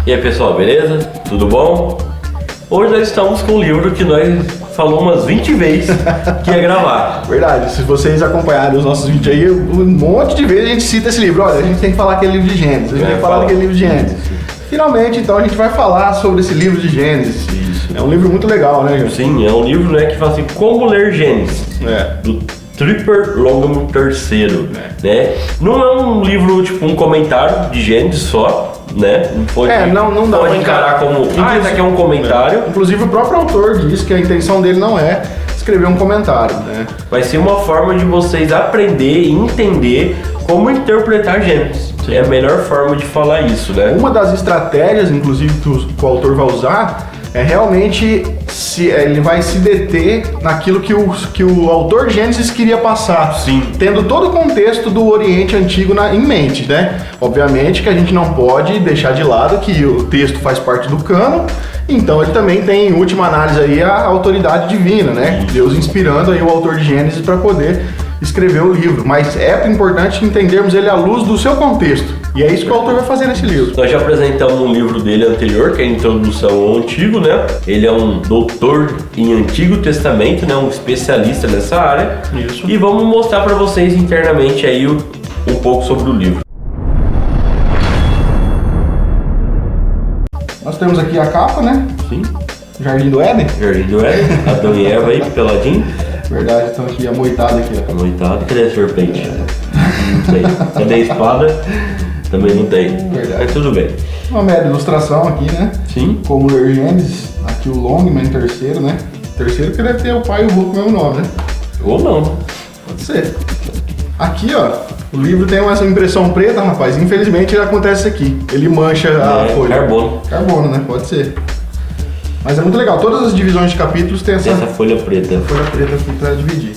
E aí pessoal, beleza? Tudo bom? Hoje nós estamos com um livro que nós falamos umas 20 vezes que ia gravar. Verdade, se vocês acompanharem os nossos vídeos aí, um monte de vezes a gente cita esse livro. Olha, a gente tem que falar aquele livro de Gênesis, a gente tem que falar daquele livro de Gênesis. Finalmente, então, a gente vai falar sobre esse livro de Gênesis. Isso. É um livro muito legal, né, Gil? Sim, é um livro, né, que fala assim, como ler Gênesis, do Tripper Longman III, né? Não é um livro, tipo, um comentário de Gênesis só, né? Não dá pode pra encarar como, isso aqui é um comentário. Inclusive o próprio autor diz que a intenção dele não é escrever um comentário, né? Vai ser uma forma de vocês aprender e entender como interpretar Gênesis. É a melhor forma de falar isso, né? Uma das estratégias, inclusive, que o autor vai usar é realmente ele vai se deter naquilo que o autor de Gênesis queria passar. Sim. Tendo todo o contexto do Oriente Antigo em mente, né? Obviamente que a gente não pode deixar de lado que o texto faz parte do cânon, então ele também tem, em última análise, aí, a autoridade divina, né? Deus inspirando aí o autor de Gênesis para poder escrever o livro, mas é importante entendermos ele à luz do seu contexto, e é isso que o autor vai fazer nesse livro. Nós já apresentamos um livro dele anterior, que é a Introdução ao Antigo, né? Ele é um doutor em Antigo Testamento, né? Um especialista nessa área. Isso. E vamos mostrar para vocês internamente aí um pouco sobre o livro. Nós temos aqui a capa, né? Sim. Jardim do Éden. Jardim do Éden, Adão e Eva aí, peladinho. Verdade, então aqui a moitada aqui, ó. Noitado, cadê a serpente? Não tem. Cadê a espada? Também não tem. Verdade. Mas tudo bem. Uma mera ilustração aqui, né? Sim. Como ler Gênesis, aqui o Longman III, né? Terceiro que deve ter o pai e o vô com o mesmo nome, né? Ou não. Pode ser. Aqui, ó, o livro tem essa impressão preta, rapaz. Infelizmente ele acontece aqui. Ele mancha a folha. Carbono. Carbono, né? Pode ser. Mas é muito legal. Todas as divisões de capítulos tem essa folha preta. folha preta aqui para dividir.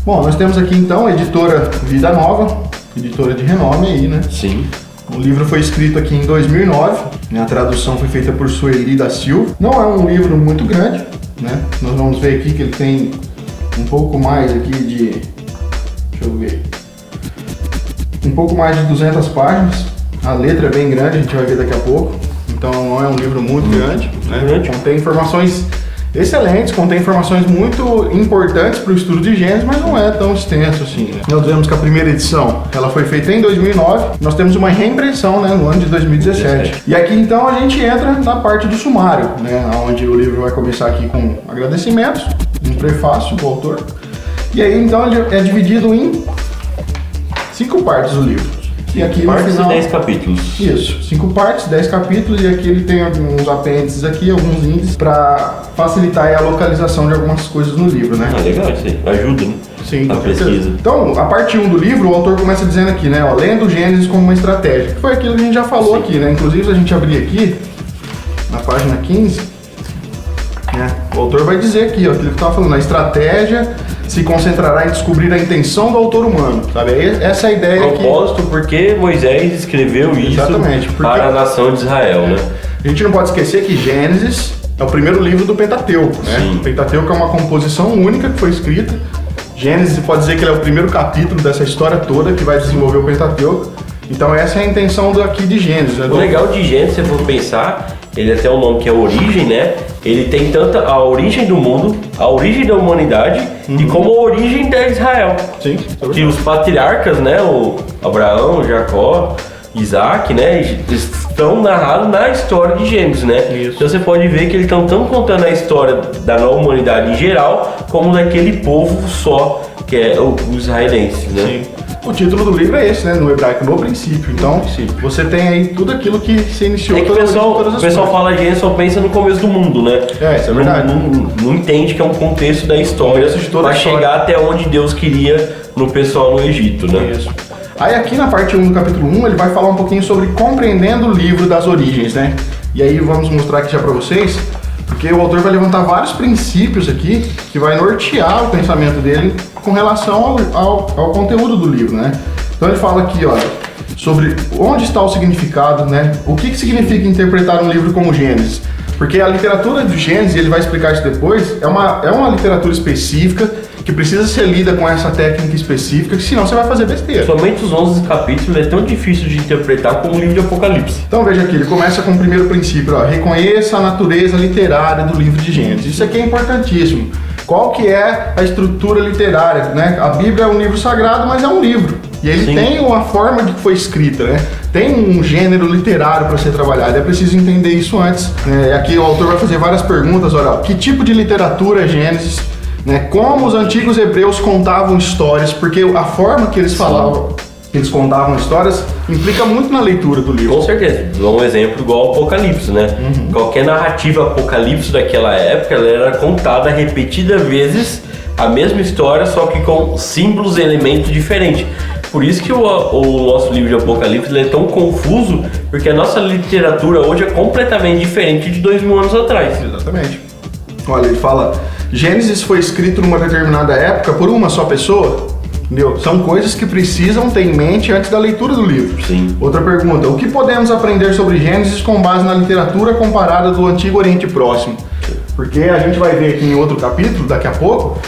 Bom, nós temos aqui então a editora Vida Nova, editora de renome aí, né? Sim. O livro foi escrito aqui em 2009, né? A tradução foi feita por Sueli da Silva. Não é um livro muito grande, né? Nós vamos ver aqui que ele tem um pouco mais aqui de... Deixa eu ver. Um pouco mais de 200 páginas. A letra é bem grande, a gente vai ver daqui a pouco. Então não é um livro muito grande, né? Contém informações excelentes, contém informações muito importantes para o estudo de Gênesis, mas não é tão extenso assim, né? Nós vemos que a primeira edição ela foi feita em 2009, nós temos uma reimpressão, né, no ano de 2017. E aqui então a gente entra na parte do sumário, né, onde o livro vai começar aqui com agradecimentos, um prefácio do autor, e aí então ele é dividido em 5 partes do livro. E aqui no final, 10 capítulos. Isso, 5 partes, 10 capítulos, e aqui ele tem alguns apêndices aqui, alguns índices para facilitar a localização de algumas coisas no livro, né? Ah, legal isso aí. Ajuda, né? Sim, na pesquisa. Então, a parte 1 do livro, o autor começa dizendo aqui, né, ó, lendo Gênesis como uma estratégia, que foi aquilo que a gente já falou aqui, né? Inclusive, se a gente abrir aqui, na página 15, né, o autor vai dizer aqui, ó, aquilo que eu estava falando, a estratégia se concentrará em descobrir a intenção do autor humano, sabe? Essa é a ideia aqui. Propósito, porque Moisés escreveu isso para a nação de Israel, né? A gente não pode esquecer que Gênesis é o primeiro livro do Pentateuco, né? Sim. O Pentateuco é uma composição única que foi escrita. Gênesis pode dizer que ele é o primeiro capítulo dessa história toda que vai desenvolver o Pentateuco. Então essa é a intenção aqui de Gênesis. Né? O legal de Gênesis, se você for pensar, ele até o nome que é origem, né? Ele tem tanto a origem do mundo, a origem da humanidade e como a origem de Israel. Sim. Que os patriarcas, né? O Abraão, Jacó, Isaac, né? Estão narrados na história de Gênesis, né? Isso. Então você pode ver que eles estão tanto contando a história da nova humanidade em geral, como daquele povo só, que é o israelense, né? Sim. O título do livro é esse, né? No hebraico, no princípio. Então, você tem aí tudo aquilo que se iniciou. É que o pessoal fala Gênesis, só pensa no começo do mundo, né? É, isso é verdade. Não entende que é um contexto da história para chegar até onde Deus queria no pessoal no Egito, né? Isso. Aí aqui na parte 1 do capítulo 1, ele vai falar um pouquinho sobre compreendendo o livro das origens, né? E aí vamos mostrar aqui já para vocês, porque o autor vai levantar vários princípios aqui que vai nortear o pensamento dele com relação ao conteúdo do livro, né? Então ele fala aqui, ó, sobre onde está o significado, né? O que significa interpretar um livro como Gênesis? Porque a literatura de Gênesis, ele vai explicar isso depois, é uma literatura específica que que precisa ser lida com essa técnica específica, que senão você vai fazer besteira. Somente os 11 capítulos é tão difícil de interpretar como o livro de Apocalipse. Então veja aqui, ele começa com o primeiro princípio, ó, reconheça a natureza literária do livro de Gênesis. Isso aqui é importantíssimo. Qual que é a estrutura literária, né? A Bíblia é um livro sagrado, mas é um livro. E ele Sim. tem uma forma de que foi escrita, né? Tem um gênero literário para ser trabalhado. É preciso entender isso antes. Aqui o autor vai fazer várias perguntas. Olha, que tipo de literatura é Gênesis? Né? Como os antigos hebreus contavam histórias? Porque a forma que eles falavam, que eles contavam histórias, implica muito na leitura do livro. Com certeza. Dou um exemplo igual ao Apocalipse, né? Qualquer narrativa Apocalipse daquela época, ela era contada repetidas vezes a mesma história, só que com símbolos e elementos diferentes. Por isso que o nosso livro de Apocalipse ele é tão confuso, porque a nossa literatura hoje é completamente diferente de 2000 anos atrás. Exatamente. Olha, ele fala, Gênesis foi escrito numa determinada época por uma só pessoa, entendeu? São coisas que precisam ter em mente antes da leitura do livro. Sim. Outra pergunta, o que podemos aprender sobre Gênesis com base na literatura comparada do Antigo Oriente Próximo? Porque a gente vai ver aqui em outro capítulo, daqui a pouco,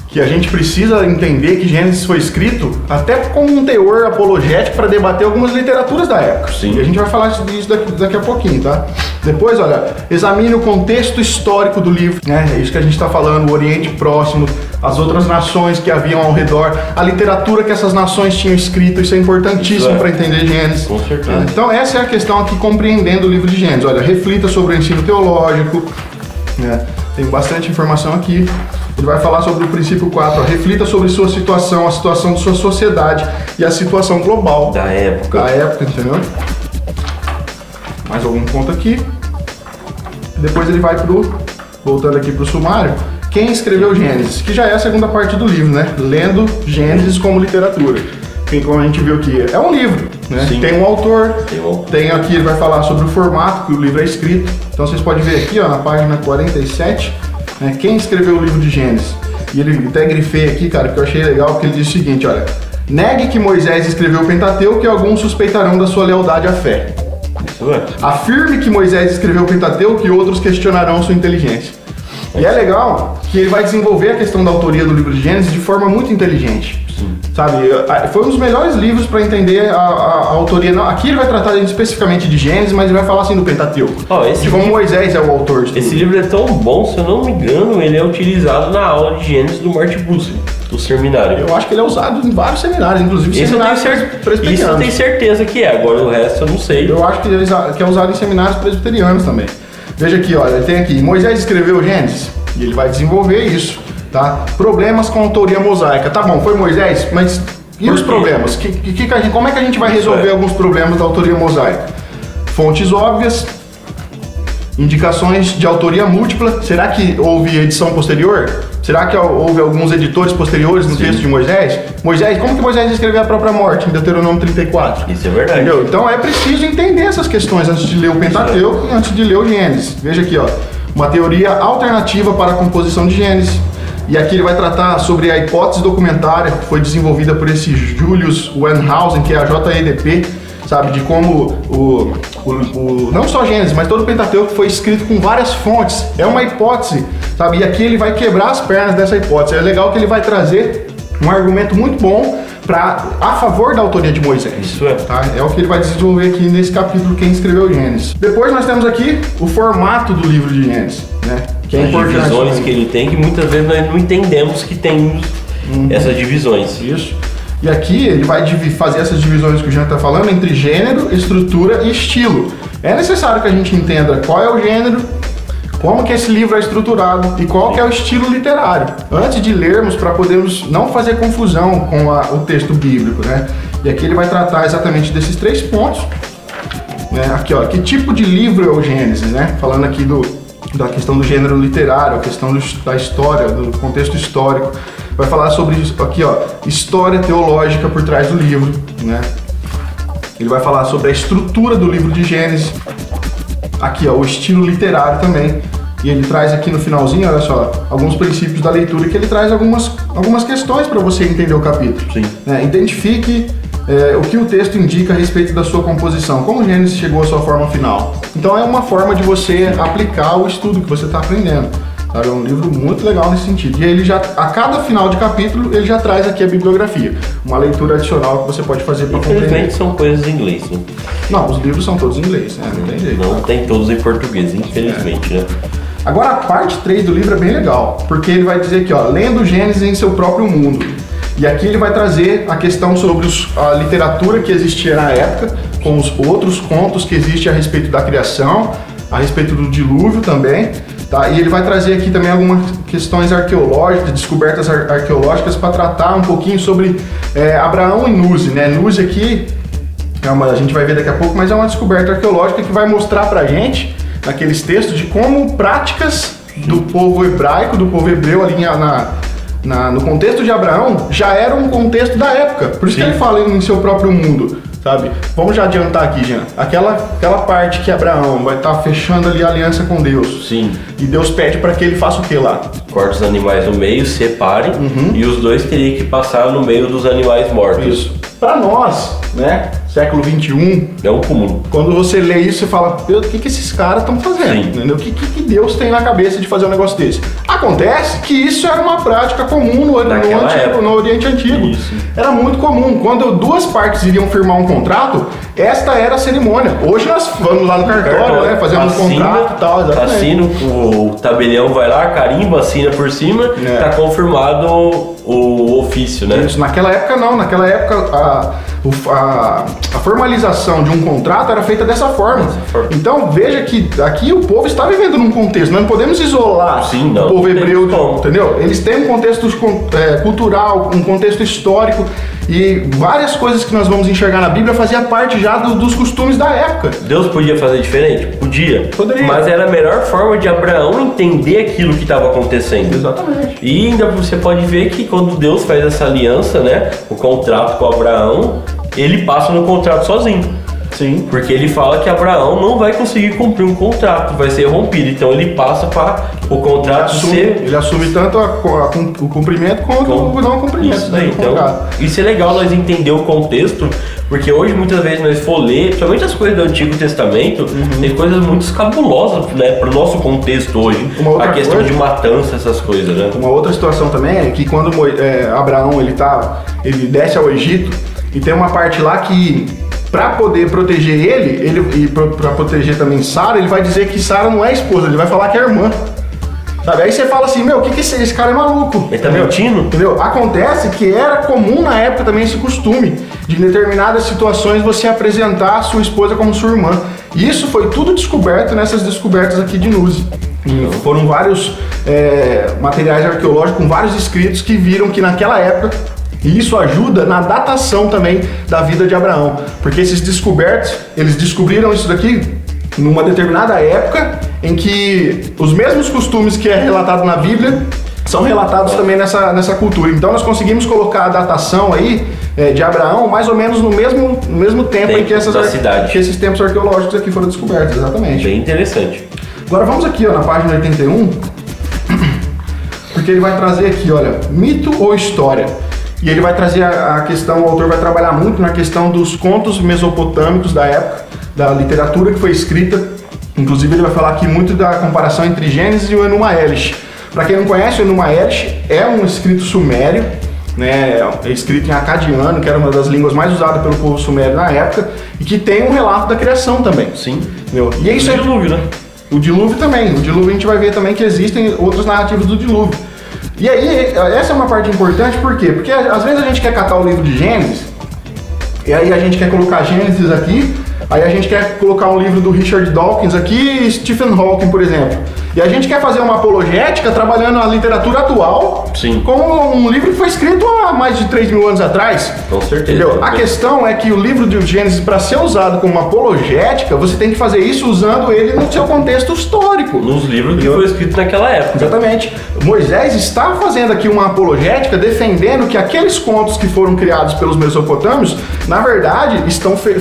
que a gente precisa entender que Gênesis foi escrito até com um teor apologético para debater algumas literaturas da época. Sim. E a gente vai falar disso daqui a pouquinho, tá? Depois, olha, examine o contexto histórico do livro, né? É isso que a gente está falando, o Oriente Próximo, as outras nações que haviam ao redor, a literatura que essas nações tinham escrito, isso é importantíssimo para entender Gênesis. Com certeza. Então essa é a questão aqui, compreendendo o livro de Gênesis. Olha, reflita sobre o ensino teológico, né? Tem bastante informação aqui. Ele vai falar sobre o princípio 4, ó, reflita sobre sua situação, a situação de sua sociedade e a situação global. Da época. Da época, entendeu? Mais algum ponto aqui. Depois ele vai voltando aqui pro sumário, quem escreveu Gênesis, que já é a segunda parte do livro, né? Lendo Gênesis como literatura. Como a gente viu aqui, é um livro, né? Sim. Tem um autor, tem aqui, ele vai falar sobre o formato que o livro é escrito. Então vocês podem ver aqui, ó, na página 47, né, quem escreveu o livro de Gênesis. E ele até grifei aqui, cara, que eu achei legal, porque ele diz o seguinte, olha, negue que Moisés escreveu o Pentateuco e alguns suspeitarão da sua lealdade à fé. Isso é. Afirme que Moisés escreveu o Pentateuco e outros questionarão sua inteligência. E é legal que ele vai desenvolver a questão da autoria do livro de Gênesis de forma muito inteligente. Sim. Sabe, foi um dos melhores livros para entender a autoria. Não, aqui ele vai tratar especificamente de Gênesis, mas ele vai falar assim do Pentateuco. De como Moisés é o autor de tudo. Esse livro é tão bom, se eu não me engano, ele é utilizado na aula de Gênesis do Martin Bucer, do seminário. Eu acho que ele é usado em vários seminários, inclusive seminários presbiterianos. Isso eu tenho certeza que é, agora o resto eu não sei. Eu acho que é usado em seminários presbiterianos também. Veja aqui, olha, ele tem aqui, Moisés escreveu Gênesis, e ele vai desenvolver isso, tá? Problemas com a autoria mosaica. Tá bom, foi Moisés, mas e os problemas? Como é que a gente vai resolver alguns problemas da autoria mosaica? Fontes óbvias, indicações de autoria múltipla. Será que houve edição posterior? Será que houve alguns editores posteriores no texto de Moisés? Como que Moisés escreveu a própria morte em Deuteronômio 34? Isso é verdade. Entendeu? Então é preciso entender essas questões antes de ler o Pentateuco e antes de ler o Gênesis. Veja aqui, ó, uma teoria alternativa para a composição de Gênesis. E aqui ele vai tratar sobre a hipótese documentária que foi desenvolvida por esse Julius Wellhausen, que é a JEDP, sabe, de como não só Gênesis, mas todo o Pentateuco foi escrito com várias fontes. É uma hipótese, sabe? E aqui ele vai quebrar as pernas dessa hipótese. É legal que ele vai trazer um argumento muito bom a favor da autoria de Moisés. Isso é. Tá? É o que ele vai desenvolver aqui nesse capítulo, quem escreveu Gênesis. Depois nós temos aqui o formato do livro de Gênesis, né? Que é as importante. divisões que ele tem, que muitas vezes nós não entendemos que tem essas divisões. Isso. E aqui ele vai fazer essas divisões que o Jean está falando entre gênero, estrutura e estilo. É necessário que a gente entenda qual é o gênero, como que esse livro é estruturado e qual que é o estilo literário, antes de lermos, para podermos não fazer confusão com o texto bíblico, né? E aqui ele vai tratar exatamente desses 3 pontos, né? Aqui, ó, que tipo de livro é o Gênesis, né? Falando aqui da questão do gênero literário, a questão da história, do contexto histórico. Vai falar sobre isso aqui, ó, história teológica por trás do livro, né? Ele vai falar sobre a estrutura do livro de Gênesis. Aqui, ó, o estilo literário também. E ele traz aqui no finalzinho, olha só, alguns princípios da leitura, que ele traz algumas questões para você entender o capítulo. Sim. Identifique o que o texto indica a respeito da sua composição, como o Gênesis chegou à sua forma final. Então é uma forma de você aplicar o estudo que você está aprendendo. Sabe? É um livro muito legal nesse sentido. E aí ele já, a cada final de capítulo, ele já traz aqui a bibliografia. Uma leitura adicional que você pode fazer para compreender. Infelizmente são coisas em inglês, né? Não, os livros são todos em inglês, né? Não tem jeito. Não tem todos em português, infelizmente, né? Agora a parte 3 do livro é bem legal, porque ele vai dizer aqui, ó, lendo Gênesis em seu próprio mundo. E aqui ele vai trazer a questão sobre a literatura que existia na época, com os outros contos que existem a respeito da criação, a respeito do dilúvio também, tá? E ele vai trazer aqui também algumas questões arqueológicas, descobertas arqueológicas para tratar um pouquinho sobre Abraão e Nuzi, né? Nuzi aqui, a gente vai ver daqui a pouco, mas é uma descoberta arqueológica que vai mostrar pra gente, naqueles textos, de como práticas do povo hebraico, do povo hebreu ali no contexto de Abraão, já era um contexto da época. Por isso que ele fala em seu próprio mundo, sabe? Vamos já adiantar aqui, Jean. Aquela parte que Abraão vai estar fechando ali a aliança com Deus. Sim. E Deus pede para que ele faça o que lá? Corta os animais no meio, separe, e os dois teriam que passar no meio dos animais mortos. Isso. Para nós, né? Século 21. É um comum. Quando você lê isso, você fala, o que esses caras estão fazendo? Entendeu? O que Deus tem na cabeça de fazer um negócio desse? Acontece que isso era uma prática comum no Oriente Antigo. Isso. Era muito comum. Quando duas partes iriam firmar um contrato, esta era a cerimônia. Hoje nós vamos lá no cartório, né? Fazemos um contrato e tal. Exatamente. Assina, o tabelião vai lá, carimba, assina por cima, tá confirmado o ofício, né? Isso. Naquela época não. Naquela época a formalização de um contrato era feita dessa forma. Então veja que aqui o povo está vivendo num contexto, nós não podemos isolar o povo hebreu, entendeu? Eles têm um contexto cultural, um contexto histórico, e várias coisas que nós vamos enxergar na Bíblia fazia parte já dos costumes da época. Deus podia fazer diferente? Podia. Poderia. Mas era a melhor forma de Abraão entender aquilo que estava acontecendo. Exatamente. E ainda você pode ver que quando Deus faz essa aliança, né, o contrato com Abraão, ele passa no contrato sozinho. Sim. Porque ele fala que Abraão não vai conseguir cumprir um contrato, vai ser rompido. Então ele passa para o contrato Ele assume tanto o cumprimento quanto o não cumprimento. Isso daí. Então, isso é legal nós entender o contexto, porque hoje muitas vezes nós for ler, principalmente as coisas do Antigo Testamento, tem coisas muito escabulosas, né, para o nosso contexto hoje. A questão de matança, essas coisas, né? Uma outra situação também é que quando Abraão ele desce ao Egito, e tem uma parte lá que, para poder proteger ele e para proteger também Sara, ele vai dizer que Sara não é esposa, ele vai falar que é irmã. Sabe? Aí você fala assim, que esse cara é maluco. Ele tá mentindo? Entendeu? Acontece que era comum na época também esse costume de, em determinadas situações, você apresentar a sua esposa como sua irmã. E isso foi tudo descoberto nessas descobertas aqui de Nuzi. Foram vários materiais arqueológicos com vários escritos que viram que naquela época, e isso ajuda na datação também da vida de Abraão, porque esses descobertos, eles descobriram isso daqui numa determinada época em que os mesmos costumes que é relatado na Bíblia são relatados também nessa cultura. Então nós conseguimos colocar a datação aí de Abraão mais ou menos no mesmo tempo em que esses tempos arqueológicos aqui foram descobertos, exatamente. Bem interessante. Agora vamos aqui, na página 81, porque ele vai trazer aqui, olha, mito ou história. E ele vai trazer a questão, o autor vai trabalhar muito na questão dos contos mesopotâmicos da época, da literatura que foi escrita. Inclusive ele vai falar aqui muito da comparação entre Gênesis e o Enuma Elish. Para quem não conhece, o Enuma Elish é um escrito sumério, né, é escrito em acadiano, que era uma das línguas mais usadas pelo povo sumério na época, e que tem um relato da criação também. Sim. Entendeu? E é isso aí. O dilúvio, né? O dilúvio também. O dilúvio a gente vai ver também que existem outras narrativas do dilúvio. E aí, essa é uma parte importante, por quê? Porque às vezes a gente quer catar o livro de Gênesis, e aí a gente quer colocar Gênesis aqui, aí a gente quer colocar um livro do Richard Dawkins aqui e Stephen Hawking, por exemplo. E a gente quer fazer uma apologética trabalhando a literatura atual, sim, como um livro que foi escrito há mais de 3.000 anos atrás. Com certeza. Entendeu? A questão é que o livro de Gênesis, para ser usado como uma apologética, você tem que fazer isso usando ele no seu contexto histórico. Nos livros que foi escrito naquela época. Exatamente. Moisés está fazendo aqui uma apologética defendendo que aqueles contos que foram criados pelos mesopotâmios, na verdade,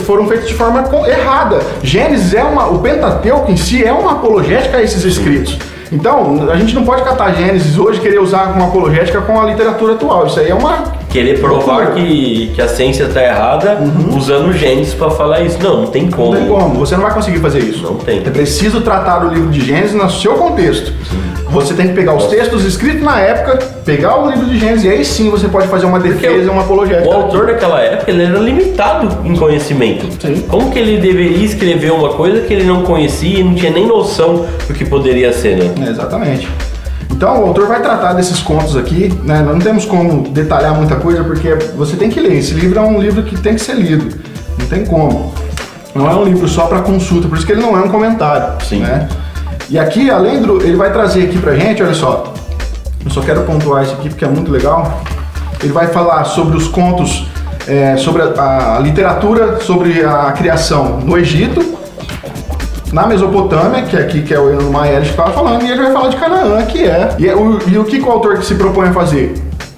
foram feitos de forma errada. Gênesis o Pentateuco em si é uma apologética a esses escritos. Então, a gente não pode catar Gênesis hoje e querer usar como apologética com a literatura atual. Isso aí é uma... Querer provar que a ciência está errada usando Gênesis para falar isso. Não tem como. Não tem como. Você não vai conseguir fazer isso. Não tem. É preciso tratar o livro de Gênesis no seu contexto. Você tem que pegar os textos escritos na época, pegar o livro de Gênesis, e aí sim você pode fazer uma defesa, uma apologética. O autor daquela época, ele era limitado em conhecimento. Sim. Como que ele deveria escrever uma coisa que ele não conhecia e não tinha nem noção do que poderia ser, né? Exatamente. Então o autor vai tratar desses contos aqui, né? Não temos como detalhar muita coisa, porque você tem que ler. Esse livro é um livro que tem que ser lido, não tem como. Não é um livro só para consulta, por isso que ele não é um comentário. Sim. Né? E aqui, além do... Ele vai trazer aqui pra gente, olha só. Eu só quero pontuar isso aqui porque é muito legal. Ele vai falar sobre os contos, sobre a literatura, sobre a criação no Egito, na Mesopotâmia, que é aqui que é o Eno Maieres que estava falando, e ele vai falar de Canaã, que é... E o que o autor se propõe a fazer?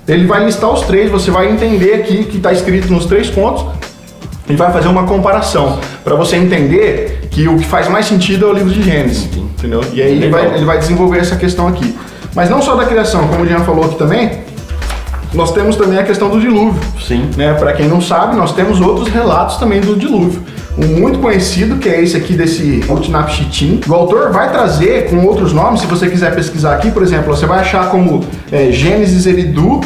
Ele vai listar os três, você vai entender aqui que está escrito nos três contos, e vai fazer uma comparação, para você entender que o que faz mais sentido é o livro de Gênesis, entendeu? E aí ele vai desenvolver essa questão aqui. Mas não só da criação, como o Jean falou aqui também, nós temos também a questão do dilúvio. Sim. Né? Para quem não sabe, nós temos outros relatos também do dilúvio. Um muito conhecido, que é esse aqui desse Utnapishtim. O autor vai trazer com outros nomes, se você quiser pesquisar aqui, por exemplo, você vai achar como Gênesis Eridu,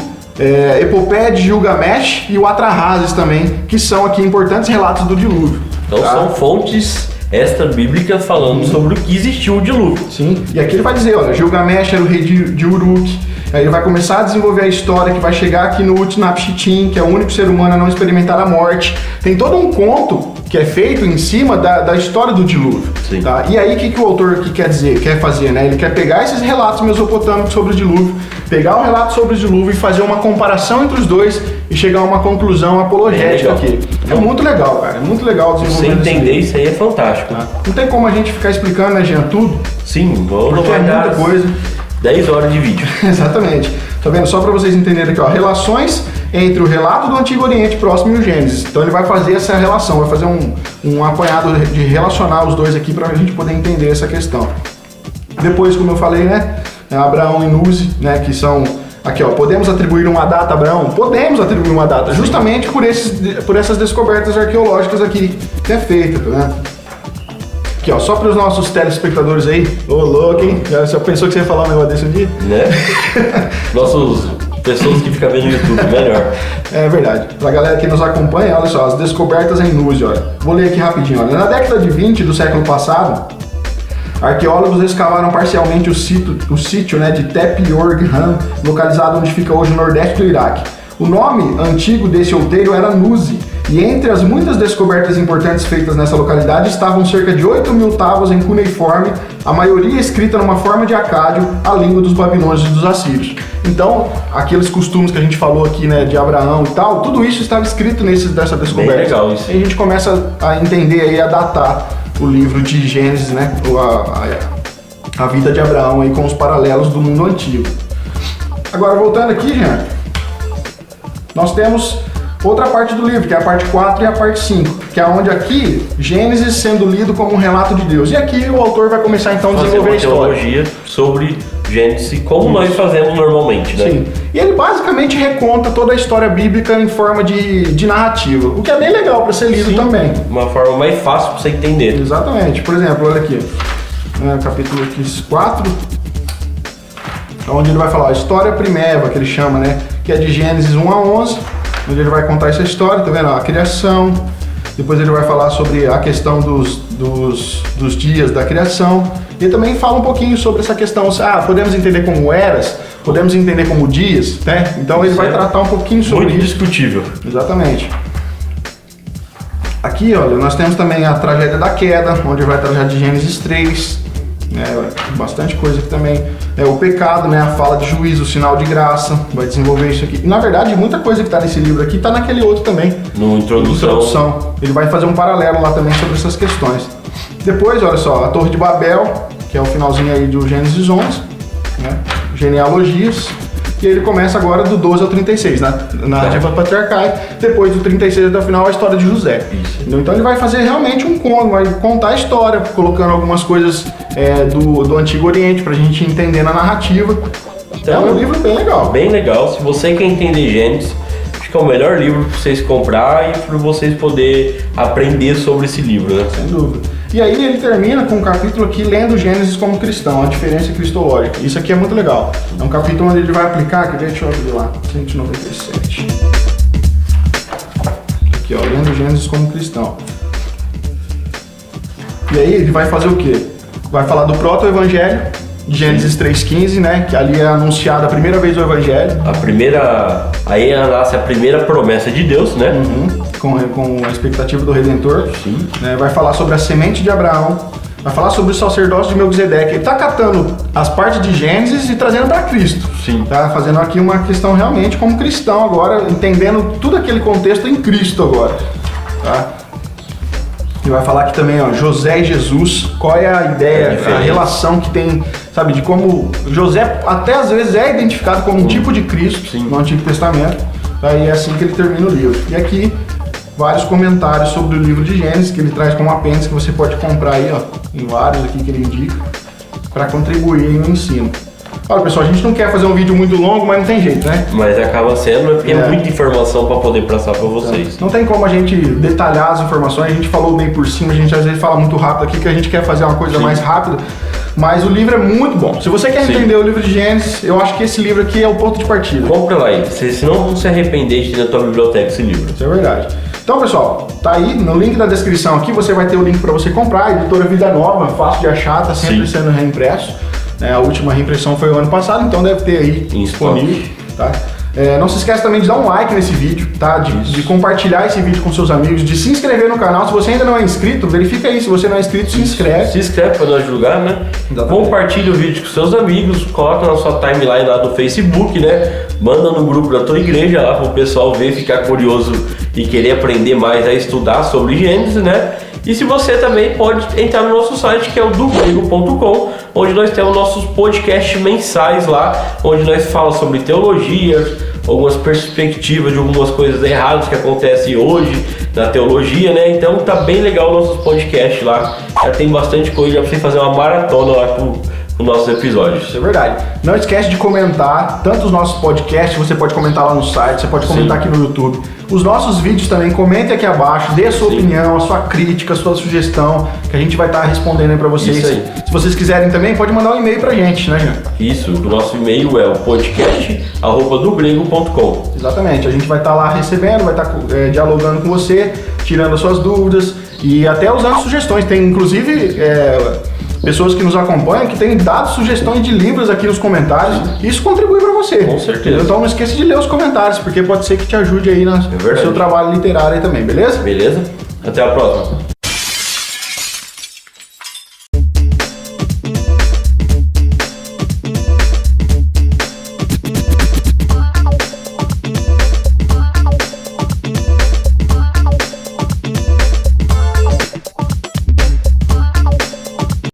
Epopeia de Gilgamesh e o Atrahasis também, que são aqui importantes relatos do dilúvio. Então tá? são fontes extra-bíblicas falando sobre o que existiu o dilúvio. Sim, e aqui ele vai dizer, olha, Gilgamesh era o rei de Uruk. Aí ele vai começar a desenvolver a história que vai chegar aqui no Utnapishtim, que é o único ser humano a não experimentar a morte. Tem todo um conto que é feito em cima da história do dilúvio. Sim. Tá? E aí o que o autor quer fazer? Né? Ele quer pegar esses relatos mesopotâmicos sobre o dilúvio, pegar o relato sobre o dilúvio e fazer uma comparação entre os dois e chegar a uma conclusão apologética aqui. É muito legal, cara. É muito legal desenvolver isso. Você entender isso aí é fantástico. Tá? Não tem como a gente ficar explicando, né, Jean, tudo? Sim, porque é muita coisa. 10 horas de vídeo. Exatamente. Tá vendo? Só para vocês entenderem aqui, ó, relações entre o relato do Antigo Oriente Próximo e o Gênesis. Então ele vai fazer essa relação, vai fazer um apanhado de relacionar os dois aqui para a gente poder entender essa questão. Depois, como eu falei, né, Abraão e Nuzi, né, que são... Aqui, ó, podemos atribuir uma data a Abraão? Podemos atribuir uma data, justamente por essas descobertas arqueológicas aqui que é feita, tá vendo? Aqui, ó, só para os nossos telespectadores aí. Ô, louco, hein? Já pensou que você ia falar um negócio desse um dia? Né? Pessoas que ficam vendo no YouTube, melhor. É verdade. Pra galera que nos acompanha, olha só, as descobertas em Nuzi, olha. Vou ler aqui rapidinho, olha. Na década de 20 do século passado, arqueólogos escavaram parcialmente o sítio né, de Tepe Yorgham, localizado onde fica hoje o nordeste do Iraque. O nome antigo desse outeiro era Nuzi, e entre as muitas descobertas importantes feitas nessa localidade estavam cerca de 8.000 tábuas em cuneiforme, a maioria escrita numa forma de acádio, a língua dos babilônios e dos assírios. Então, aqueles costumes que a gente falou aqui, né, de Abraão e tal, tudo isso estava escrito dessa descoberta. Bem legal isso. E a gente começa a entender aí, a datar o livro de Gênesis, né, a vida de Abraão aí com os paralelos do mundo antigo. Agora, voltando aqui, Jean, nós temos outra parte do livro, que é a parte 4 e a parte 5, que é onde aqui, Gênesis sendo lido como um relato de Deus. E aqui o autor vai começar então a desenvolver a história. Teologia sobre Gênesis, como nós fazemos normalmente, né? Sim. E ele basicamente reconta toda a história bíblica em forma de narrativa, o que é bem legal para ser lido também. Uma forma mais fácil para você entender. Exatamente. Por exemplo, olha aqui, capítulo 4, onde ele vai falar a história primeva, que ele chama, né? Que é de Gênesis 1 a 11, onde ele vai contar essa história, tá vendo? A criação, depois ele vai falar sobre a questão dos dias da criação, e também fala um pouquinho sobre essa questão, podemos entender como eras, podemos entender como dias, né? Então ele vai tratar um pouquinho sobre muito isso. discutível. Exatamente. Aqui, olha, nós temos também a tragédia da queda, onde vai tratar de Gênesis 3, bastante coisa aqui também. O pecado, né, a fala de juízo, o sinal de graça, vai desenvolver isso aqui. E, na verdade, muita coisa que está nesse livro aqui está naquele outro também. No introdução. Ele vai fazer um paralelo lá também sobre essas questões. Depois, olha só, a Torre de Babel, que é o finalzinho aí do Gênesis 11, né, genealogias. E ele começa agora do 12 ao 36, na narrativa patriarcal. Depois do 36 até o final, a história de José. Então ele vai fazer realmente um conto, vai contar a história, colocando algumas coisas do Antigo Oriente pra gente entender na narrativa. Então é um livro bem legal. Bem legal. Se você quer entender Gênesis, acho que é o melhor livro pra vocês comprar e pra vocês poderem aprender sobre esse livro, né? Sem dúvida. E aí ele termina com um capítulo aqui lendo Gênesis como cristão, a diferença cristológica. Isso aqui é muito legal. É um capítulo onde ele vai aplicar, deixa eu abrir lá, 197. Aqui, ó, lendo Gênesis como cristão. E aí ele vai fazer o quê? Vai falar do proto-evangelho, Gênesis 3,15, né? Que ali é anunciada a primeira vez o evangelho. Aí nasce a primeira promessa de Deus, né? Com a expectativa do Redentor. Sim. Né? Vai falar sobre a semente de Abraão. Vai falar sobre o sacerdócio de Melquisedeque. Ele está catando as partes de Gênesis e trazendo para Cristo. Sim. Tá fazendo aqui uma questão realmente como cristão agora, entendendo tudo aquele contexto em Cristo agora. Tá? E vai falar aqui também, ó, José e Jesus, qual é a ideia, a relação que tem, sabe, de como José até às vezes é identificado como um tipo de Cristo no Antigo Testamento, aí é assim que ele termina o livro. E aqui, vários comentários sobre o livro de Gênesis, que ele traz como apêndice, que você pode comprar aí, ó, em vários aqui que ele indica, para contribuir aí no ensino. Olha, pessoal, a gente não quer fazer um vídeo muito longo, mas não tem jeito, né? Mas acaba sendo, porque é muita informação para poder passar para vocês. Não tem como a gente detalhar as informações, a gente falou meio por cima, a gente às vezes fala muito rápido aqui, que a gente quer fazer uma coisa mais rápida, mas o livro é muito bom. Se você quer entender o livro de Gênesis, eu acho que esse livro aqui é o ponto de partida. Compra lá, senão não se arrepender de ter na tua biblioteca esse livro. Isso é verdade. Então, pessoal, tá aí no link da descrição aqui, você vai ter o link para você comprar, a editora Vida Nova, fácil de achar, tá sempre sendo reimpresso. A última reimpressão foi o ano passado, então deve ter aí disponível, tá? Não se esqueça também de dar um like nesse vídeo, tá? De compartilhar esse vídeo com seus amigos, de se inscrever no canal. Se você ainda não é inscrito, verifica aí. Se você não é inscrito, se inscreve. Se inscreve para nós divulgar, né? Exatamente. Compartilha o vídeo com seus amigos, coloca na sua timeline lá do Facebook, né? Manda no grupo da tua igreja lá para o pessoal ver, ficar curioso e querer aprender mais a estudar sobre Gênesis, né? E se você também pode entrar no nosso site, que é o dogrego.com, onde nós temos nossos podcasts mensais lá, onde nós falamos sobre teologia, algumas perspectivas de algumas coisas erradas que acontecem hoje na teologia, né? Então tá bem legal o nosso podcast lá, já tem bastante coisa, já pra você fazer uma maratona lá com nossos episódios. Isso é verdade. Não esquece de comentar tanto os nossos podcasts, você pode comentar lá no site, você pode comentar aqui no YouTube. Os nossos vídeos também, comente aqui abaixo, dê a sua opinião, a sua crítica, a sua sugestão, que a gente vai estar respondendo aí pra vocês. Isso aí. Se vocês quiserem também, pode mandar um e-mail pra gente, né, Jean? Isso, o nosso e-mail é o podcast@dogrego.com. Exatamente, a gente vai estar lá recebendo, vai estar dialogando com você, tirando as suas dúvidas e até usando sugestões. Tem inclusive pessoas que nos acompanham que têm dado sugestões de livros aqui nos comentários. Isso contribui para você. Com certeza. Então não esqueça de ler os comentários, porque pode ser que te ajude aí no seu trabalho literário aí também, beleza? Beleza? Até a próxima.